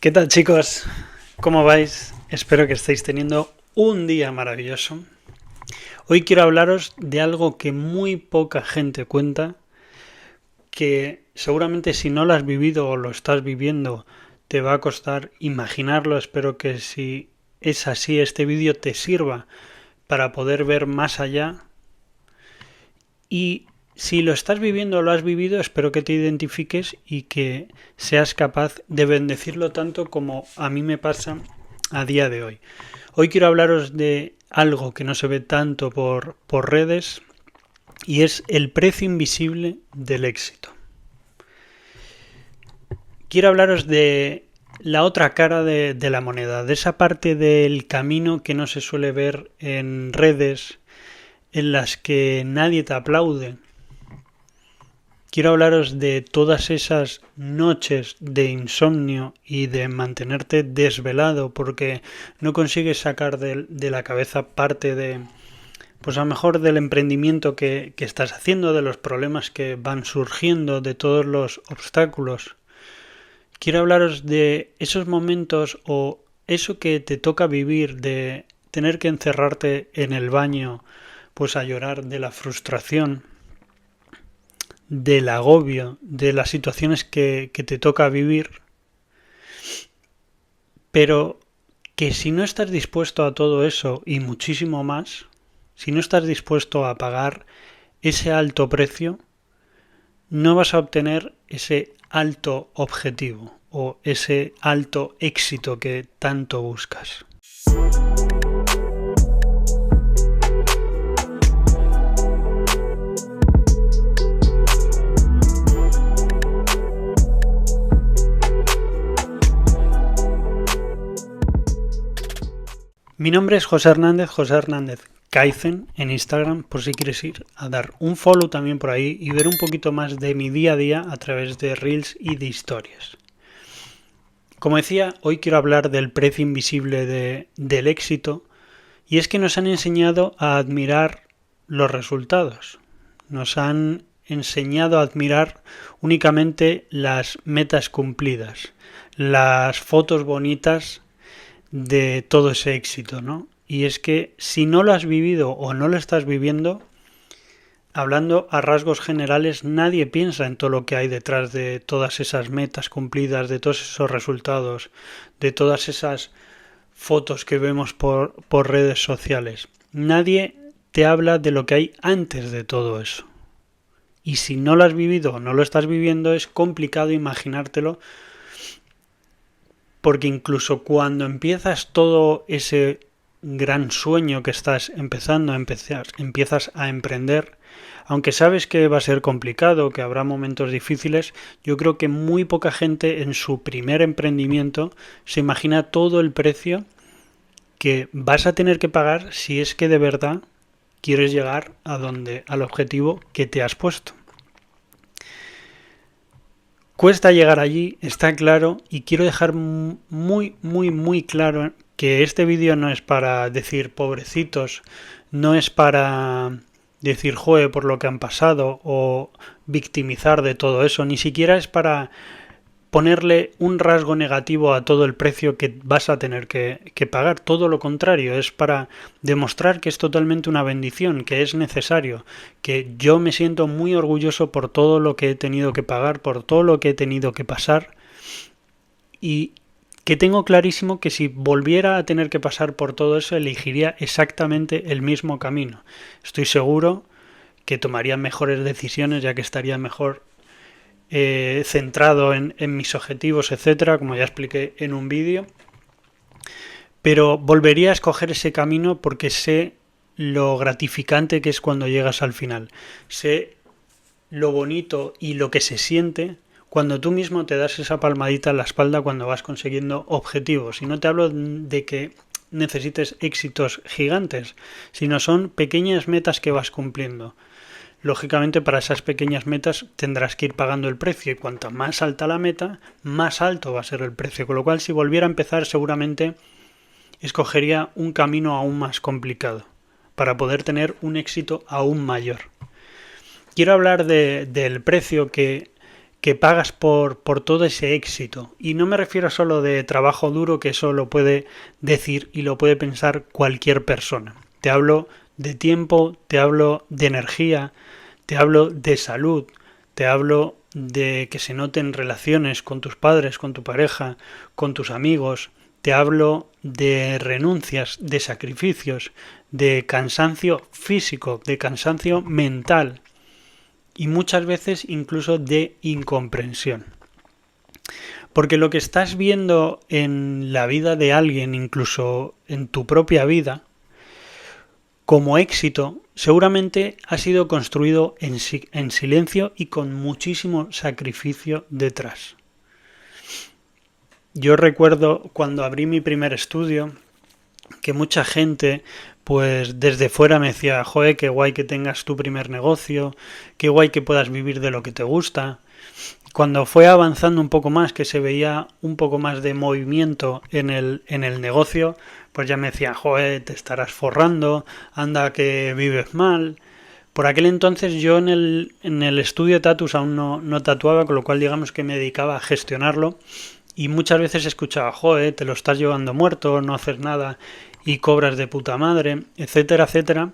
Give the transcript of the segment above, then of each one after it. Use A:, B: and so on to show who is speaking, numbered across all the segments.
A: ¿Qué tal, chicos? ¿Cómo vais? Espero que estéis teniendo un día maravilloso. Hoy quiero hablaros de algo que muy poca gente cuenta, que seguramente si no lo has vivido o lo estás viviendo te va a costar imaginarlo. Espero que si es así este vídeo te sirva para poder ver más allá. Y si lo estás viviendo o lo has vivido, espero que te identifiques y que seas capaz de bendecirlo tanto como a mí me pasa a día de hoy. Hoy quiero hablaros de algo que no se ve tanto por redes y es el precio invisible del éxito. Quiero hablaros de la otra cara de la moneda, de esa parte del camino que no se suele ver en redes, en las que nadie te aplaude. Quiero hablaros de todas esas noches de insomnio y de mantenerte desvelado porque no consigues sacar de la cabeza parte de, pues a lo mejor del emprendimiento que estás haciendo, de los problemas que van surgiendo, de todos los obstáculos. Quiero hablaros de esos momentos o eso que te toca vivir, de tener que encerrarte en el baño, pues a llorar de la frustración, del agobio, de las situaciones que te toca vivir, pero que si no estás dispuesto a todo eso y muchísimo más, si no estás dispuesto a pagar ese alto precio, no vas a obtener ese alto objetivo o ese alto éxito que tanto buscas. Mi nombre es José Hernández Kaizen en Instagram, por si quieres ir a dar un follow también por ahí y ver un poquito más de mi día a día a través de Reels y de historias. Como decía, hoy quiero hablar del precio invisible del éxito, y es que nos han enseñado a admirar los resultados. Nos han enseñado a admirar únicamente las metas cumplidas, las fotos bonitas de todo ese éxito, ¿no? Y es que si no lo has vivido o no lo estás viviendo, hablando a rasgos generales, nadie piensa en todo lo que hay detrás de todas esas metas cumplidas, de todos esos resultados, de todas esas fotos que vemos por redes sociales. Nadie te habla de lo que hay antes de todo eso. Y si no lo has vivido o no lo estás viviendo, es complicado imaginártelo, porque incluso cuando empiezas todo ese gran sueño que estás empiezas a emprender, aunque sabes que va a ser complicado, que habrá momentos difíciles, yo creo que muy poca gente en su primer emprendimiento se imagina todo el precio que vas a tener que pagar si es que de verdad quieres llegar al objetivo que te has puesto. Cuesta llegar allí, está claro, y quiero dejar muy claro que este vídeo no es para decir pobrecitos, no es para decir joe por lo que han pasado o victimizar de todo eso, ni siquiera es para ponerle un rasgo negativo a todo el precio que vas a tener que pagar. Todo lo contrario, es para demostrar que es totalmente una bendición, que es necesario, que yo me siento muy orgulloso por todo lo que he tenido que pagar, por todo lo que he tenido que pasar, y que tengo clarísimo que si volviera a tener que pasar por todo eso, elegiría exactamente el mismo camino. Estoy seguro que tomaría mejores decisiones, ya que estaría mejor centrado en mis objetivos, etcétera, como ya expliqué en un vídeo, pero volvería a escoger ese camino porque sé lo gratificante que es cuando llegas al final, sé lo bonito y lo que se siente cuando tú mismo te das esa palmadita en la espalda cuando vas consiguiendo objetivos. Y no te hablo de que necesites éxitos gigantes, sino son pequeñas metas que vas cumpliendo. Lógicamente, para esas pequeñas metas tendrás que ir pagando el precio, y cuanto más alta la meta, más alto va a ser el precio. Con lo cual, si volviera a empezar, seguramente escogería un camino aún más complicado para poder tener un éxito aún mayor. Quiero hablar del precio que que pagas por todo ese éxito. Y no me refiero solo de trabajo duro, que eso lo puede decir y lo puede pensar cualquier persona. Te hablo de tiempo, te hablo de energía, te hablo de salud, te hablo de que se noten relaciones con tus padres, con tu pareja, con tus amigos. Te hablo de renuncias, de sacrificios, de cansancio físico, de cansancio mental y muchas veces incluso de incomprensión. Porque lo que estás viendo en la vida de alguien, incluso en tu propia vida, como éxito, seguramente ha sido construido en silencio y con muchísimo sacrificio detrás. Yo recuerdo cuando abrí mi primer estudio que mucha gente pues desde fuera me decía, joder, qué guay que tengas tu primer negocio, qué guay que puedas vivir de lo que te gusta. Cuando fue avanzando un poco más, que se veía un poco más de movimiento en el negocio, pues ya me decían, joder, te estarás forrando, anda que vives mal. Por aquel entonces yo en el estudio de tatus aún no tatuaba, con lo cual digamos que me dedicaba a gestionarlo. Y muchas veces escuchaba, joder, te lo estás llevando muerto, no haces nada y cobras de puta madre, etcétera, etcétera.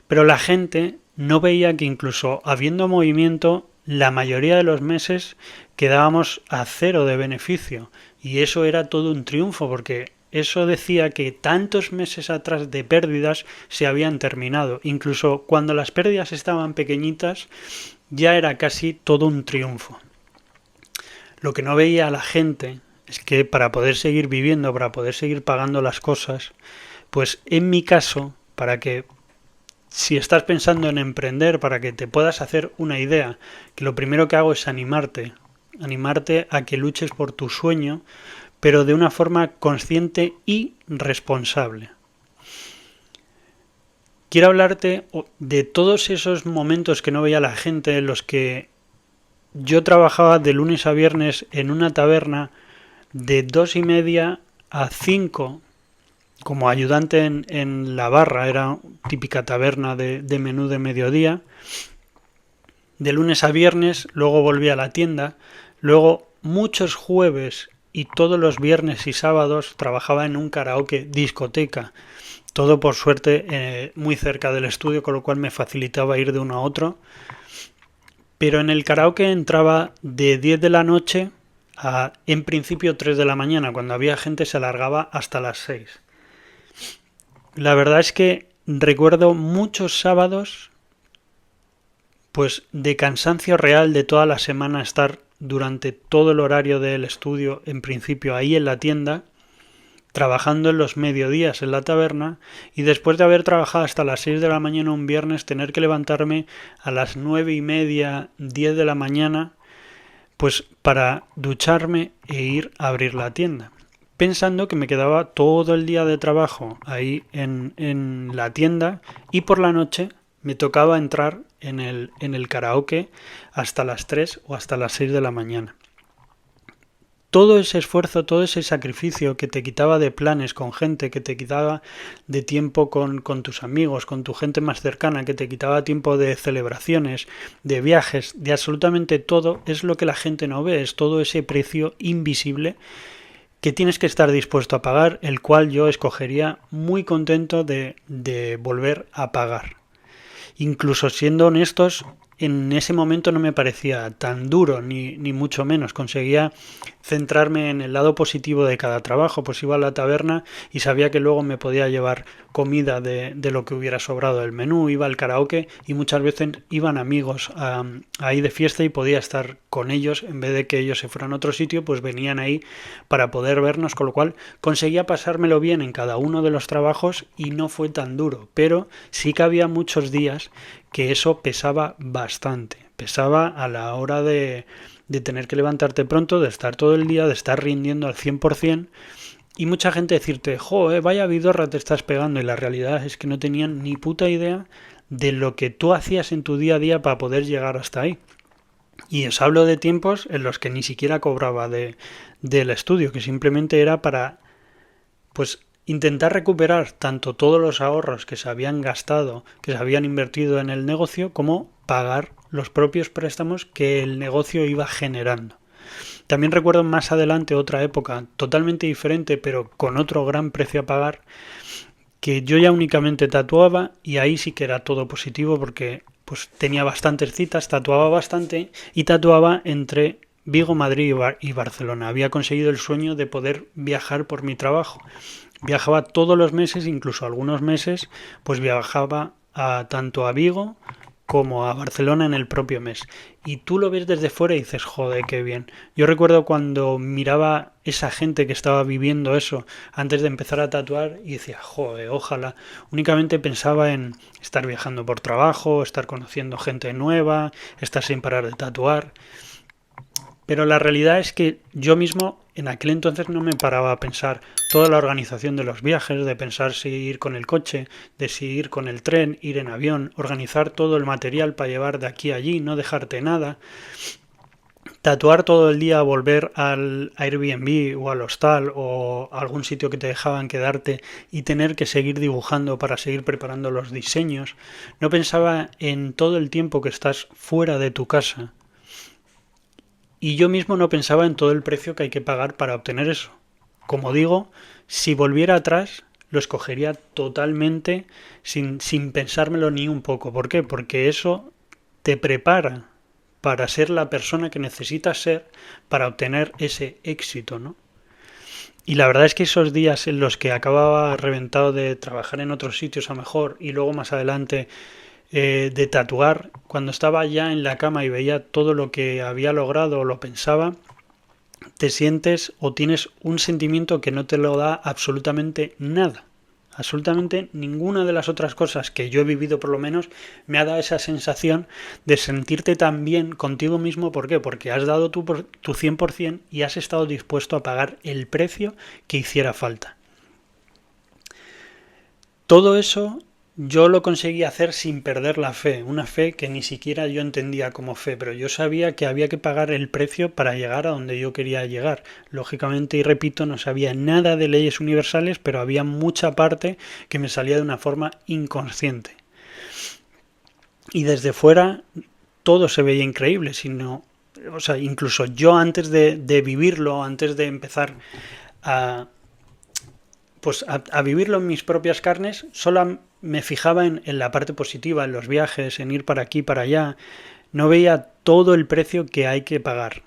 A: Pero la gente no veía que incluso habiendo movimiento, la mayoría de los meses quedábamos a cero de beneficio. Y eso era todo un triunfo, porque eso decía que tantos meses atrás de pérdidas se habían terminado. Incluso cuando las pérdidas estaban pequeñitas, ya era casi todo un triunfo. Lo que no veía la gente es que para poder seguir viviendo, para poder seguir pagando las cosas, pues en mi caso, para que si estás pensando en emprender, para que te puedas hacer una idea, que lo primero que hago es animarte a que luches por tu sueño, pero de una forma consciente y responsable. Quiero hablarte de todos esos momentos que no veía la gente, en los que yo trabajaba de lunes a viernes en una taberna de 2:30 a 5 como ayudante en la barra, era típica taberna de menú de mediodía, de lunes a viernes, luego volví a la tienda, luego muchos jueves y todos los viernes y sábados trabajaba en un karaoke discoteca, todo por suerte muy cerca del estudio, con lo cual me facilitaba ir de uno a otro. Pero en el karaoke entraba de 10 de la noche a, en principio, 3 de la mañana. Cuando había gente se alargaba hasta las 6. La verdad es que recuerdo muchos sábados pues de cansancio real de toda la semana, estar durante todo el horario del estudio, en principio ahí en la tienda, trabajando en los mediodías en la taberna, y después de haber trabajado hasta las 6 de la mañana un viernes, tener que levantarme a las 9:30, 10 de la mañana, pues para ducharme e ir a abrir la tienda, pensando que me quedaba todo el día de trabajo ahí en la tienda, y por la noche me tocaba entrar en el karaoke hasta las 3 o hasta las 6 de la mañana. Todo ese esfuerzo, todo ese sacrificio que te quitaba de planes con gente, que te quitaba de tiempo con tus amigos, con tu gente más cercana, que te quitaba tiempo de celebraciones, de viajes, de absolutamente todo, es lo que la gente no ve, es todo ese precio invisible que tienes que estar dispuesto a pagar, el cual yo escogería muy contento de volver a pagar. Incluso siendo honestos, en ese momento no me parecía tan duro, ni mucho menos. Conseguía centrarme en el lado positivo de cada trabajo. Pues iba a la taberna y sabía que luego me podía llevar comida de lo que hubiera sobrado del menú. Iba al karaoke y muchas veces iban amigos ahí de fiesta y podía estar con ellos. En vez de que ellos se fueran a otro sitio, pues venían ahí para poder vernos, con lo cual conseguía pasármelo bien en cada uno de los trabajos y no fue tan duro. Pero sí que había muchos días que eso pesaba bastante. Pesaba a la hora de tener que levantarte pronto, de estar todo el día, de estar rindiendo al 100%, y mucha gente decirte, joder, vaya vidorra te estás pegando, y la realidad es que no tenían ni puta idea de lo que tú hacías en tu día a día para poder llegar hasta ahí. Y os hablo de tiempos en los que ni siquiera cobraba del estudio, que simplemente era para pues intentar recuperar tanto todos los ahorros que se habían gastado, que se habían invertido en el negocio, como pagar los propios préstamos que el negocio iba generando. También recuerdo más adelante otra época totalmente diferente, pero con otro gran precio a pagar, que yo ya únicamente tatuaba y ahí sí que era todo positivo porque pues tenía bastantes citas, tatuaba bastante y tatuaba entre Vigo, Madrid y Barcelona. Había conseguido el sueño de poder viajar por mi trabajo. Viajaba todos los meses, incluso algunos meses, pues viajaba tanto a Vigo como a Barcelona en el propio mes. Y tú lo ves desde fuera y dices, joder, qué bien. Yo recuerdo cuando miraba esa gente que estaba viviendo eso antes de empezar a tatuar y decía, joder, ojalá. Únicamente pensaba en estar viajando por trabajo, estar conociendo gente nueva, estar sin parar de tatuar. Pero la realidad es que yo mismo en aquel entonces no me paraba a pensar toda la organización de los viajes, de pensar si ir con el coche, de si ir con el tren, ir en avión, organizar todo el material para llevar de aquí a allí, no dejarte nada, tatuar todo el día, volver al Airbnb o al hostal o a algún sitio que te dejaban quedarte y tener que seguir dibujando para seguir preparando los diseños. No pensaba en todo el tiempo que estás fuera de tu casa. Y yo mismo no pensaba en todo el precio que hay que pagar para obtener eso. Como digo, si volviera atrás, lo escogería totalmente sin pensármelo ni un poco. ¿Por qué? Porque eso te prepara para ser la persona que necesitas ser para obtener ese éxito, ¿no? Y la verdad es que esos días en los que acababa reventado de trabajar en otros sitios a mejor y luego más adelante de tatuar, cuando estaba ya en la cama y veía todo lo que había logrado o lo pensaba, te sientes o tienes un sentimiento que no te lo da absolutamente nada. Absolutamente ninguna de las otras cosas que yo he vivido por lo menos me ha dado esa sensación de sentirte tan bien contigo mismo. ¿Por qué? Porque has dado tu 100% y has estado dispuesto a pagar el precio que hiciera falta. Todo eso yo lo conseguí hacer sin perder la fe, una fe que ni siquiera yo entendía como fe, pero yo sabía que había que pagar el precio para llegar a donde yo quería llegar. Lógicamente, y repito, no sabía nada de leyes universales, pero había mucha parte que me salía de una forma inconsciente. Y desde fuera todo se veía increíble, sino, o sea, incluso yo antes de vivirlo, antes de empezar a a vivirlo en mis propias carnes, solo me fijaba en la parte positiva, en los viajes, en ir para aquí, para allá. No veía todo el precio que hay que pagar.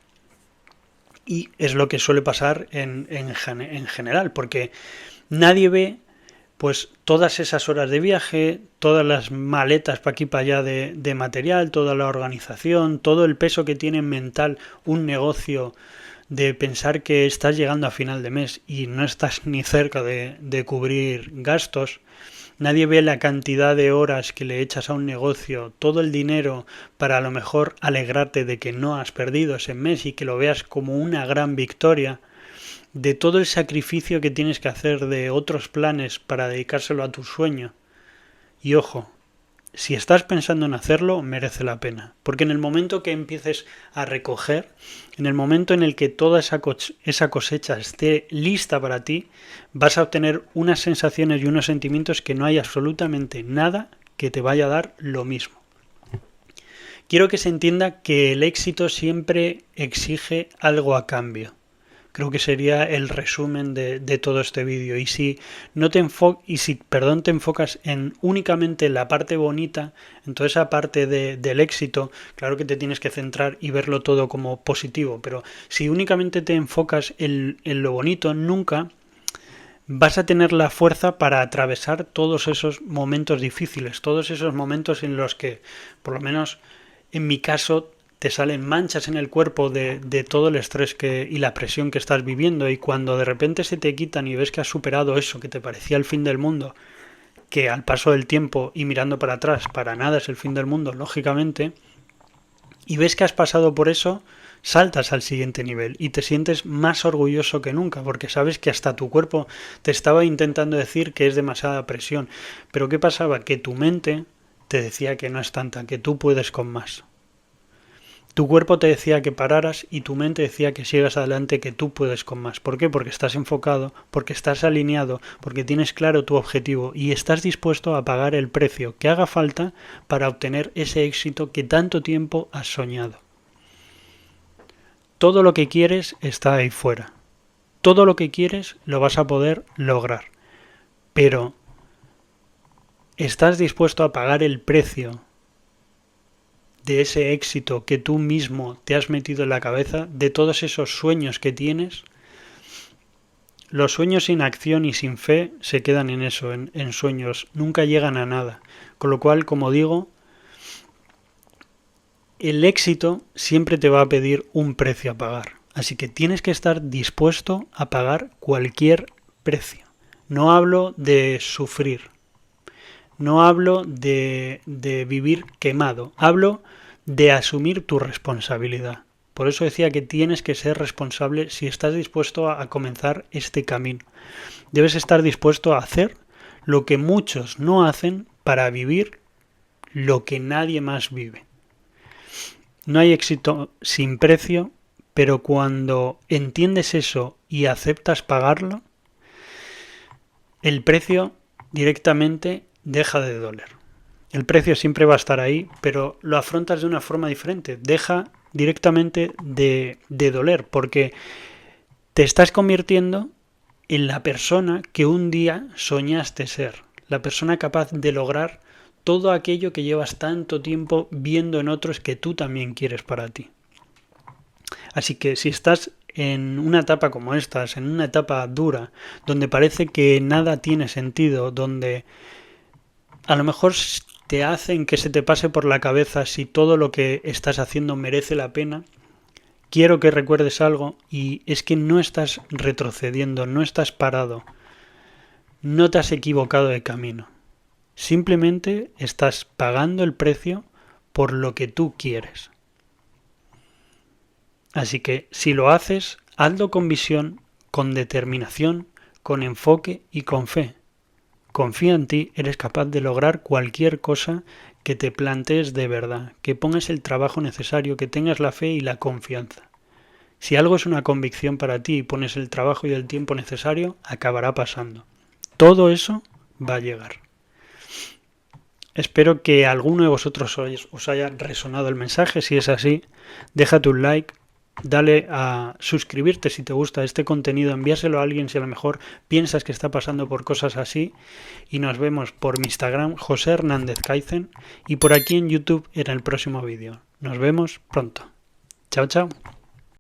A: Y es lo que suele pasar en general, porque nadie ve pues todas esas horas de viaje, todas las maletas para aquí para allá de material, toda la organización, todo el peso que tiene mental un negocio de pensar que estás llegando a final de mes y no estás ni cerca de cubrir gastos. Nadie ve la cantidad de horas que le echas a un negocio, todo el dinero para a lo mejor alegrarte de que no has perdido ese mes y que lo veas como una gran victoria, de todo el sacrificio que tienes que hacer de otros planes para dedicárselo a tu sueño. Y ojo, si estás pensando en hacerlo, merece la pena. Porque en el momento que empieces a recoger, en el momento en el que toda esa cosecha esté lista para ti, vas a obtener unas sensaciones y unos sentimientos que no hay absolutamente nada que te vaya a dar lo mismo. Quiero que se entienda que el éxito siempre exige algo a cambio. Creo que sería el resumen de todo este vídeo. Y si te enfocas en únicamente la parte bonita, en toda esa parte del éxito, claro que te tienes que centrar y verlo todo como positivo. Pero si únicamente te enfocas en lo bonito, nunca vas a tener la fuerza para atravesar todos esos momentos difíciles, todos esos momentos en los que, por lo menos en mi caso, te salen manchas en el cuerpo de todo el estrés y la presión que estás viviendo, y cuando de repente se te quitan y ves que has superado eso que te parecía el fin del mundo, que al paso del tiempo y mirando para atrás para nada es el fin del mundo, lógicamente, y ves que has pasado por eso, saltas al siguiente nivel y te sientes más orgulloso que nunca, porque sabes que hasta tu cuerpo te estaba intentando decir que es demasiada presión. Pero ¿qué pasaba? Que tu mente te decía que no es tanta, que tú puedes con más. Tu cuerpo te decía que pararas y tu mente decía que sigas adelante, que tú puedes con más. ¿Por qué? Porque estás enfocado, porque estás alineado, porque tienes claro tu objetivo y estás dispuesto a pagar el precio que haga falta para obtener ese éxito que tanto tiempo has soñado. Todo lo que quieres está ahí fuera. Todo lo que quieres lo vas a poder lograr. Pero ¿estás dispuesto a pagar el precio de ese éxito que tú mismo te has metido en la cabeza, de todos esos sueños que tienes? Los sueños sin acción y sin fe se quedan en eso, en sueños, nunca llegan a nada. Con lo cual, como digo, el éxito siempre te va a pedir un precio a pagar. Así que tienes que estar dispuesto a pagar cualquier precio. No hablo de sufrir, no hablo de vivir quemado, hablo de asumir tu responsabilidad. Por eso decía que tienes que ser responsable si estás dispuesto a comenzar este camino. Debes estar dispuesto a hacer lo que muchos no hacen para vivir lo que nadie más vive. No hay éxito sin precio, pero cuando entiendes eso y aceptas pagarlo, el precio directamente deja de doler. El precio siempre va a estar ahí, pero lo afrontas de una forma diferente. Deja directamente de doler, porque te estás convirtiendo en la persona que un día soñaste ser. La persona capaz de lograr todo aquello que llevas tanto tiempo viendo en otros que tú también quieres para ti. Así que si estás en una etapa como estas, en una etapa dura, donde parece que nada tiene sentido, donde a lo mejor te hacen que se te pase por la cabeza si todo lo que estás haciendo merece la pena, quiero que recuerdes algo, y es que no estás retrocediendo, no estás parado, no te has equivocado de camino. Simplemente estás pagando el precio por lo que tú quieres. Así que si lo haces, hazlo con visión, con determinación, con enfoque y con fe. Confía en ti, eres capaz de lograr cualquier cosa que te plantees de verdad, que pongas el trabajo necesario, que tengas la fe y la confianza. Si algo es una convicción para ti y pones el trabajo y el tiempo necesario, acabará pasando. Todo eso va a llegar. Espero que alguno de vosotros os haya resonado el mensaje. Si es así, déjate un like, dale a suscribirte si te gusta este contenido, envíaselo a alguien si a lo mejor piensas que está pasando por cosas así, y nos vemos por mi Instagram, José Hernández Kaizen, y por aquí en YouTube en el próximo vídeo. Nos vemos pronto. Chao, chao.